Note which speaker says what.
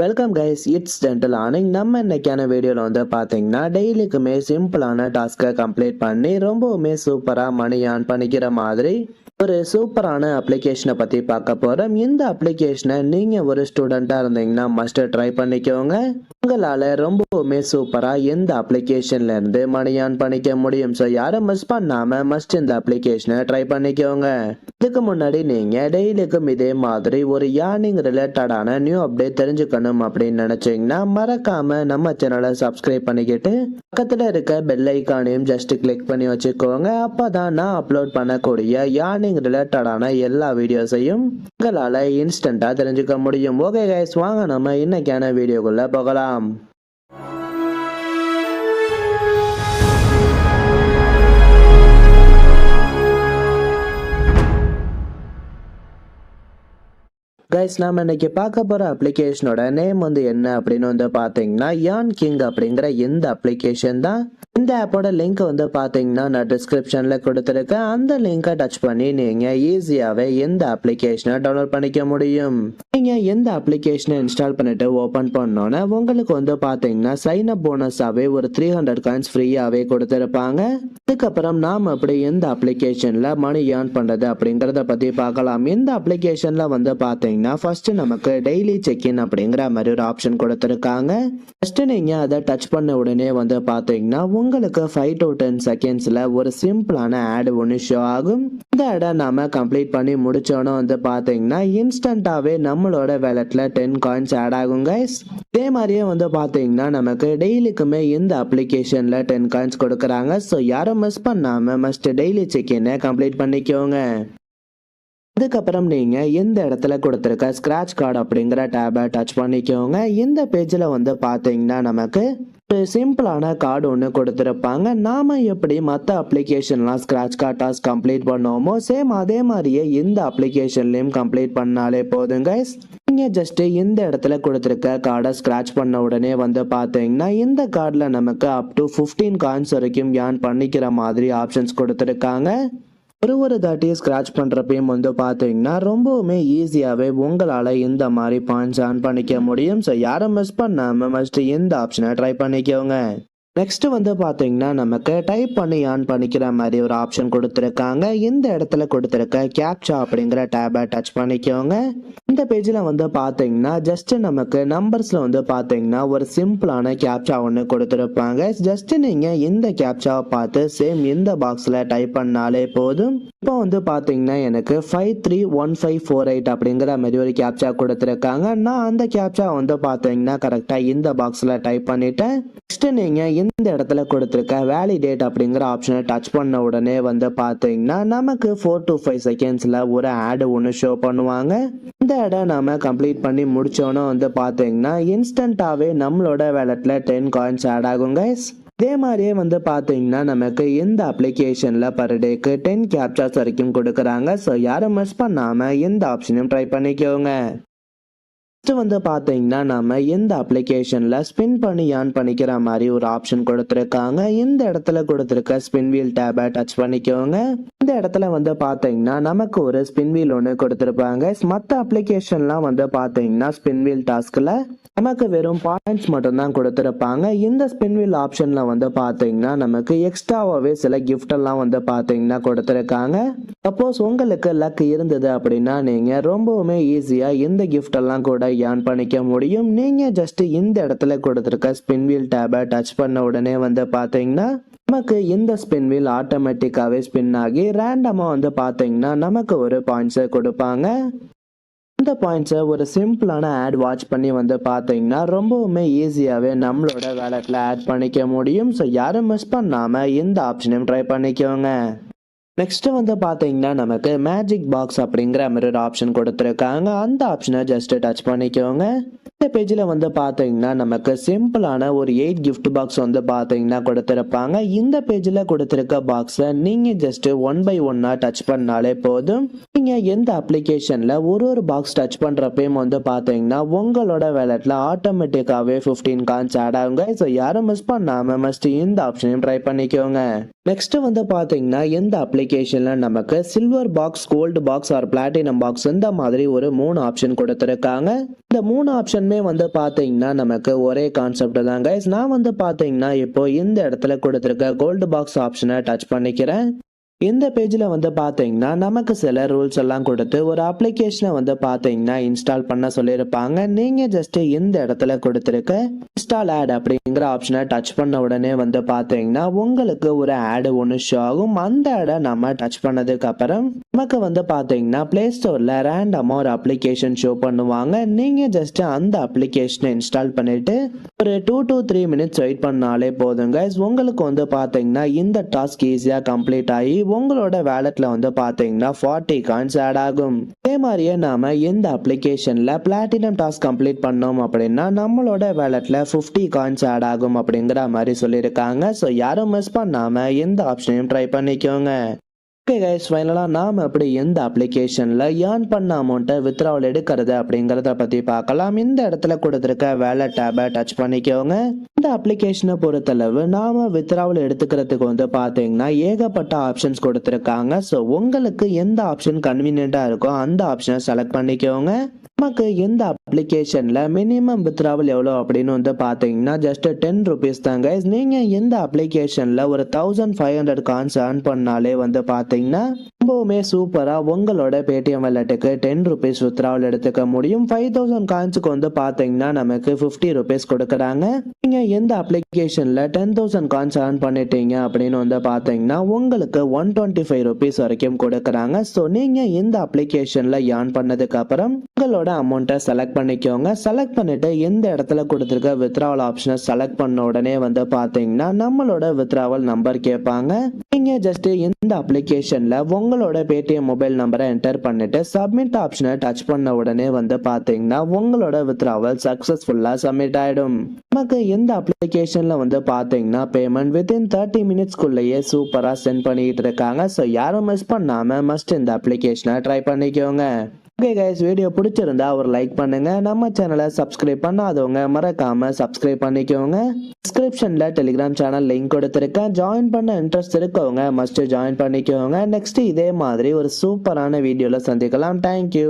Speaker 1: Welcome guys, it's dental earning. நம்ம இன்னைக்கான வீடியோவில் வந்து பார்த்தீங்கன்னா டெய்லிக்குமே சிம்பிளான டாஸ்க்கை கம்ப்ளீட் பண்ணி ரொம்பவுமே சூப்பராக மணி ஏர்ன் பண்ணிக்கிற மாதிரி ஒரு சூப்பரான அப்ளிகேஷனை பற்றி பார்க்க போகிறோம். இந்த அப்ளிகேஷனை நீங்கள் ஒரு ஸ்டூடெண்ட்டாக இருந்தீங்கன்னா மஸ்ட் ட்ரை பண்ணிக்கோங்க. உங்களால் ரொம்பவுமே சூப்பராக எந்த அப்ளிகேஷன்லேருந்து மணி ஏர்ன் பண்ணிக்க முடியும். ஸோ யாரும் மிஸ் பண்ணாமல் மஸ்ட் இந்த அப்ளிகேஷனை ட்ரை பண்ணிக்கோங்க. இதுக்கு முன்னாடி நீங்கள் டெய்லிக்கும் இதே மாதிரி ஒரு ஏர்னிங் ரிலேட்டடான நியூ அப்டேட் தெரிஞ்சுக்கணும் அப்படின்னு நினைச்சீங்கன்னா மறக்காம நம்ம சேனலை சப்ஸ்கிரைப் பண்ணிக்கிட்டு பக்கத்துல இருக்க பெல் ஐக்கானையும் ஜஸ்ட் கிளிக் பண்ணி வச்சுக்கோங்க. அப்பதான் நான் அப்லோட் பண்ணக்கூடிய ஏர்னிங் ரிலேட்டடான எல்லா வீடியோஸையும் உங்களால இன்ஸ்டன்டா தெரிஞ்சுக்க முடியும். ஓகே கைஸ், வாங்க நம்ம இன்னைக்கான வீடியோக்குள்ள போகலாம். கைஸ், நாம இன்னைக்கு பார்க்க போற அப்ளிகேஷனோட நேம் வந்து என்ன அப்படின்னு வந்து பாத்தீங்கன்னா ஏர்ன் கிங் அப்படிங்கிற இந்த அப்ளிகேஷன் தான். இந்த ஆப்போட லிங்க் வந்து பாத்தீங்கன்னா நான் டிஸ்கிரிப்ஷன்ல கொடுத்துருக்கேன். அந்த லிங்கை டச் பண்ணி நீங்க ஈஸியாவே இந்த அப்ளிகேஷனை டவுன்லோட் பண்ணிக்க முடியும். நீங்க எந்த அப்ளிகேஷனை இன்ஸ்டால் பண்ணிட்டு ஓபன் பண்ணோன்னா உங்களுக்கு வந்து பாத்தீங்கன்னா சைன் அப் போனஸாவே ஒரு 300 காயின்ஸ் ஃப்ரீயாவே கொடுத்திருப்பாங்க. அதுக்கப்புறம் நாம அப்படி எந்த அப்ளிகேஷன்ல மணி ஏர்ன் பண்றது அப்படிங்கறத பத்தி பார்க்கலாம். இந்த அப்ளிகேஷன்ல வந்து பாத்தீங்கன்னா ஃபர்ஸ்ட் நமக்கு டெய்லி செக்இன் அப்படிங்கிற மாதிரி ஒரு ஆப்ஷன் கொடுத்திருக்காங்க. ஃபர்ஸ்ட் நீங்க அதை டச் பண்ண உடனே வந்து பாத்தீங்கன்னா உங்களுக்கு 5 to 10 செகண்ட்ஸ்ல ஒரு சிம்பிளான ஆட் ஒன்று ஷோ ஆகும். இந்த ஆடை நாம கம்ப்ளீட் பண்ணி முடிச்சோன்னு வந்து பாத்தீங்கன்னா இன்ஸ்டன்டாவே நம்மளோட வேலட்ல 10 காயின்ஸ் ஆட் ஆகும் கைஸ். இதே மாதிரியே வந்து பாத்தீங்கன்னா நமக்கு டெய்லிக்குமே இந்த அப்ளிகேஷன்ல 10 காயின்ஸ் கொடுக்கறாங்க. ஸோ யாரும் மிஸ் பண்ணாம மஸ்ட் டெய்லி செக்இனை கம்ப்ளீட் பண்ணிக்கோங்க. அதுக்கப்புறம் நீங்க எந்த இடத்துல கொடுத்துருக்க ஸ்கிராட்ச் கார்டு அப்படிங்கிற டேபை டச் பண்ணிக்கோங்க. இந்த பேஜ்ல வந்து பாத்தீங்கன்னா நமக்கு ஒரு சிம்பிளான கார்டு ஒன்று கொடுத்துருப்பாங்க. நாம எப்படி மற்ற அப்ளிகேஷன்லாம் ஸ்கிராட்ச் கார்ட் டாஸ்க் கம்ப்ளீட் பண்ணோமோ சேம் அதே மாதிரியே இந்த அப்ளிகேஷன்லயும் கம்ப்ளீட் பண்ணாலே போதுங்க. நீங்க ஜஸ்ட் இந்த இடத்துல கொடுத்துருக்க கார்டை ஸ்கிராட்ச் பண்ண உடனே வந்து பாத்தீங்கன்னா இந்த கார்டுல நமக்கு அப் டு 15 காயின்ஸ் வரைக்கும் ஏர்ன் பண்ணிக்கிற மாதிரி ஆப்ஷன்ஸ் கொடுத்துருக்காங்க. ஒரு தாட்டி ஸ்கிராட்ச் பண்றப்பையும் வந்து பாத்தீங்கன்னா ரொம்பவுமே ஈஸியாவே உங்களால இந்த மாதிரி பாயிண்ட்ஸ் ஏர்ன் பண்ணிக்க முடியும். ஸோ யாரும் மிஸ் பண்ணாம மஸ்ட் இந்த ஆப்ஷனை ட்ரை பண்ணிக்கோங்க. நெக்ஸ்ட் வந்து பாத்தீங்கன்னா நமக்கு டைப் பண்ணி ஏர்ன் பண்ணிக்கிற மாதிரி ஒரு ஆப்ஷன் கொடுத்துருக்காங்க. இந்த இடத்துல கொடுத்துருக்க கேப்சா அப்படிங்கிற டேபை டச் பண்ணிக்கோங்க. இந்த பேஜ்ல வந்து பாத்தீங்கன்னா ஜஸ்ட் நமக்கு நம்பர்ஸ்ல வந்து பாத்தீங்கன்னா ஒரு சிம்பிளான கேப்சா ஒன்று கொடுத்துருப்பாங்க. ஜஸ்ட் நீங்க இந்த கேப்சாவை பார்த்து சேம் இந்த பாக்ஸ்ல டைப் பண்ணாலே போதும். இப்போ வந்து பாத்தீங்கன்னா எனக்கு 531548 அப்படிங்கிற மாதிரி ஒரு கேப்சா கொடுத்துருக்காங்க. நான் அந்த கேப்சா வந்து பாத்தீங்கன்னா கரெக்டா இந்த பாக்ஸ்ல டைப் பண்ணிட்டேன். நெக்ஸ்ட் நீங்க இந்த இடத்துல கொடுத்துருக்க வேலிடேட் அப்படிங்கிற ஆப்ஷனை டச் பண்ண உடனே வந்து பாத்தீங்கன்னா நமக்கு 4 to 5 செகண்ட்ஸ்ல ஒரு ஆட் ஒன்று ஷோ பண்ணுவாங்க. இந்த ஆடை நாம கம்ப்ளீட் பண்ணி முடிச்சோன்னா வந்து பாத்தீங்கன்னா இன்ஸ்டன்டாவே நம்மளோட வேலட்ல 10 காயின்ஸ் ஆட் ஆகும் கைஸ். இதே மாதிரியே வந்து பாத்தீங்கன்னா நமக்கு இந்த அப்ளிகேஷன்ல பர் டேக்கு 10 கேப்சாஸ் வரைக்கும் கொடுக்கறாங்க. ஸோ யாரும் மிஸ் பண்ணாம இந்த ஆப்ஷனையும் ட்ரை பண்ணிக்கோங்க. வந்து பாத்தீங்கன்னா நம்ம இந்த அப்ளிகேஷன்ல ஸ்பின் பண்ணி ஏர்ன் பண்ணிக்கிற மாதிரி ஒரு ஆப்ஷன் கொடுத்துருக்காங்க. இந்த இடத்துல கொடுத்துருக்க ஸ்பின் வீல் டேபை டச் பண்ணிக்கோங்க. இந்த இடத்துல வந்து பாத்தீங்கன்னா நமக்கு ஒரு ஸ்பின் வீல் ஒன்று கொடுத்துருப்பாங்க. மற்ற அப்ளிகேஷன்லாம் வந்து பாத்தீங்கன்னா ஸ்பின் வீல் டாஸ்க்ல நமக்கு வெறும் பாயிண்ட்ஸ் மட்டும் தான் கொடுத்துருப்பாங்க. இந்த ஸ்பின் வீல் ஆப்ஷன்ல வந்து பாத்தீங்கன்னா நமக்கு எக்ஸ்ட்ராவாவே சில கிஃப்ட் எல்லாம் வந்து பாத்தீங்கன்னா கொடுத்துருக்காங்க. சப்போஸ் உங்களுக்கு லக் இருந்தது அப்படின்னா நீங்க ரொம்பவுமே ஈஸியா இந்த கிஃப்ட் எல்லாம் கூட ஏர்ன் பண்ணிக்க முடியும். நீங்க ஜஸ்ட் இந்த இடத்துல கொடுத்துருக்க ஸ்பின் வீல் டேபை டச் பண்ண உடனே வந்து பாத்தீங்கன்னா நமக்கு இந்த ஸ்பின் வீல் ஆட்டோமேட்டிக்காவே ஸ்பின் ஆகி ரேண்டமா வந்து பாத்தீங்கன்னா நமக்கு ஒரு பாயிண்ட்ஸை கொடுப்பாங்க. இந்த பாயிண்ட்ஸை ஒரு சிம்பிளான ஆட் வாட்ச் பண்ணி வந்து பாத்தீங்கன்னா ரொம்பவுமே ஈஸியாவே நம்மளோட வேலட்ல ஆட் பண்ணிக்க முடியும். ஸோ யாரும் மிஸ் பண்ணாம இந்த ஆப்ஷனையும் ட்ரை பண்ணிக்கோங்க. நெக்ஸ்ட் வந்து பாத்தீங்கன்னா நமக்கு மேஜிக் பாக்ஸ் அப்படிங்கிற மாதிரி ஒரு ஆப்ஷன் கொடுத்துருக்காங்க. அந்த ஆப்ஷனை ஜஸ்ட் டச் பண்ணிக்கோங்க. இந்த பேஜ்ல வந்து பாத்தீங்கன்னா நமக்கு சிம்பிளான ஒரு 8 கிஃப்ட் பாக்ஸ் வந்து பாத்தீங்கன்னா கொடுத்திருப்பாங்க. இந்த பேஜ்ல கொடுத்திருக்க பாக்ஸை நீங்க ஜஸ்ட் 1 by 1 டச் பண்ணாலே போதும். நீங்க எந்த அப்ளிகேஷன்ல ஒரு பாக்ஸ் டச் பண்றப்பையும் வந்து பாத்தீங்கன்னா உங்களோட வேலட்ல ஆட்டோமேட்டிக்காவே 15 காயின்ஸ் ஆட் ஆகுங்க. ஸோ யாரும் மிஸ் பண்ணாம மஸ்ட் இந்த ஆப்ஷனையும் ட்ரை பண்ணிக்கோங்க. நெக்ஸ்ட் வந்து பாத்தீங்கன்னா எந்த அப்ளிகேஷன்ல நமக்கு silver box, gold box or platinum box இந்த மாதிரி ஒரு 3 ஆப்ஷன் கொடுத்துருக்காங்க. இந்த 3 ஆப்ஷனுமே வந்து பாத்தீங்கன்னா நமக்கு ஒரே கான்செப்ட் தான் கைஸ். நான் வந்து பாத்தீங்கன்னா இப்போ இந்த இடத்துல கொடுத்துருக்க கோல்டு பாக்ஸ் ஆப்ஷனை டச் பண்ணிக்கிறேன். இந்த பேஜ்ல வந்து பாத்தீங்கன்னா நமக்கு சில ரூல்ஸ் எல்லாம் கொடுத்து ஒரு அப்ளிகேஷனை வந்து பாத்தீங்கன்னா இன்ஸ்டால் பண்ண சொல்லியிருப்பாங்க. நீங்க ஜஸ்ட் இந்த இடத்துல கொடுத்துருக்க இன்ஸ்டால் ஆட் அப்படிங்கிற ஆப்ஷனை டச் பண்ண உடனே வந்து பாத்தீங்கன்னா உங்களுக்கு ஒரு ஆடு ஒன்று ஷோ ஆகும். அந்த ஆடை நம்ம டச் பண்ணதுக்கு அப்புறம் நமக்கு வந்து பாத்தீங்கன்னா பிளே ஸ்டோர்ல ரேண்டமா ஒரு அப்ளிகேஷன் ஷோ பண்ணுவாங்க. நீங்க ஜஸ்ட் அந்த அப்ளிகேஷனை இன்ஸ்டால் பண்ணிட்டு ஒரு 2 to 3 மினிட்ஸ் வெயிட் பண்ணாலே போதும் கைஸ். உங்களுக்கு வந்து பாத்தீங்கன்னா இந்த டாஸ்க் ஈஸியா கம்ப்ளீட் ஆகி உங்களோட வேலட்ல வந்து பாத்தீங்கன்னா 40 காயின்ஸ் ஆட் ஆகும். அதே மாதிரியே நாம இந்த அப்ளிகேஷன்ல பிளாட்டினம் டாஸ்க் கம்ப்ளீட் பண்ணோம் அப்படின்னா நம்மளோட வேலட்ல 50 காயின்ஸ் ஆட் ஆகும் அப்படிங்கிற மாதிரி சொல்லியிருக்காங்க. ஸோ யாரும் மிஸ் பண்ணாம இந்த ஆப்ஷனையும் ட்ரை பண்ணிக்கோங்க. ஓகே கைஸ், ஃபைனலாக நாம் எப்படி எந்த அப்ளிகேஷனில் ஏர்ன் பண்ண அமௌண்ட்டை வித்ட்ராவல் எடுக்கிறது அப்படிங்கிறத பற்றி பார்க்கலாம். இந்த இடத்துல கொடுத்துருக்க வேலை டேபை டச் பண்ணிக்கோங்க. இந்த அப்ளிகேஷனை பொறுத்தளவு நாம் வித்ட்ராவல் எடுத்துக்கிறதுக்கு வந்து பார்த்தீங்கன்னா ஏகப்பட்ட ஆப்ஷன்ஸ் கொடுத்துருக்காங்க. ஸோ உங்களுக்கு எந்த ஆப்ஷன் கன்வீனியண்ட்டாக இருக்கோ அந்த ஆப்ஷனை செலக்ட் பண்ணிக்கோங்க. நமக்கு எந்த அப்ளிகேஷன்ல மினிமம் வித்ட்ராவல் எவ்வளோ அப்படின்னு வந்து பார்த்தீங்கன்னா ஜஸ்ட் 10 ருபீஸ் தான் கைஸ். நீங்கள் எந்த அப்ளிகேஷன்ல ஒரு 1500 காயின்ஸ் ஏர்ன் பண்ணாலே வந்து பார்த்தீங்கன்னா ரொம்பவுமே சூப்பராக உங்களோட பேடிஎம் வாலெட்டுக்கு 10 ருபீஸ் வித்ட்ராவல் எடுத்துக்க முடியும். 5000 காயின்ஸுக்கு வந்து பார்த்தீங்கன்னா நமக்கு 50 ருபீஸ் கொடுக்குறாங்க. நீங்கள் எந்த அப்ளிகேஷன்ல 10,000 காயின்ஸ் ஏர்ன் பண்ணிட்டீங்க அப்படின்னு வந்து பார்த்தீங்கன்னா உங்களுக்கு 125 ருபீஸ் வரைக்கும் கொடுக்குறாங்க. ஸோ நீங்கள் இந்த அப்ளிகேஷன்ல ஏர்ன் பண்ணதுக்கு அப்புறம் உங்களோட அமௌண்ட்டை செலக்ட் பண்ணிக்கோங்க. செலக்ட் பண்ணிட்டு எந்த இடத்துல கொடுத்துருக்க வித்ட்ராவல் ஆப்ஷனை செலக்ட் பண்ண உடனே வந்து பார்த்தீங்கன்னா நம்மளோட வித்ட்ராவல் நம்பர் கேட்பாங்க. நீங்க ஜஸ்ட் இந்த அப்ளிகேஷன்ல உங்களோட பேடிஎம் மொபைல் நம்பரை என்டர் பண்ணிட்டு சப்மிட் ஆப்ஷனை டச் பண்ண உடனே வந்து பார்த்தீங்கன்னா உங்களோட வித்ட்ராவல் சக்சஸ்ஃபுல்லா சப்மிட் ஆயிடும். நமக்கு எந்த அப்ளிகேஷன்ல வந்து பார்த்தீங்கன்னா பேமெண்ட் வித்தின் 30 மினிட்ஸ்க்குள்ளேயே சூப்பரா சென்ட் பண்ணிட்டு இருக்காங்க. ஸோ யாரும் மிஸ் பண்ணாம மஸ்ட் இந்த அப்ளிகேஷனை ட்ரை பண்ணிக்கோங்க. ஓகே கைஸ், வீடியோ பிடிச்சிருந்தா ஒரு லைக் பண்ணுங்க. நம்ம சேனலை சப்ஸ்கிரைப் பண்ணாதவங்க மறக்காம சப்ஸ்கிரைப் பண்ணிக்கோங்க. டிஸ்கிரிப்ஷன்ல டெலிகிராம் சேனல் லிங்க் கொடுத்துருக்கேன். ஜாயின் பண்ண இன்ட்ரெஸ்ட் இருக்கவங்க மஸ்ட் ஜாயின் பண்ணிக்கோங்க. நெக்ஸ்ட் இதே மாதிரி ஒரு சூப்பரான வீடியோல சந்திக்கலாம். தேங்க்யூ.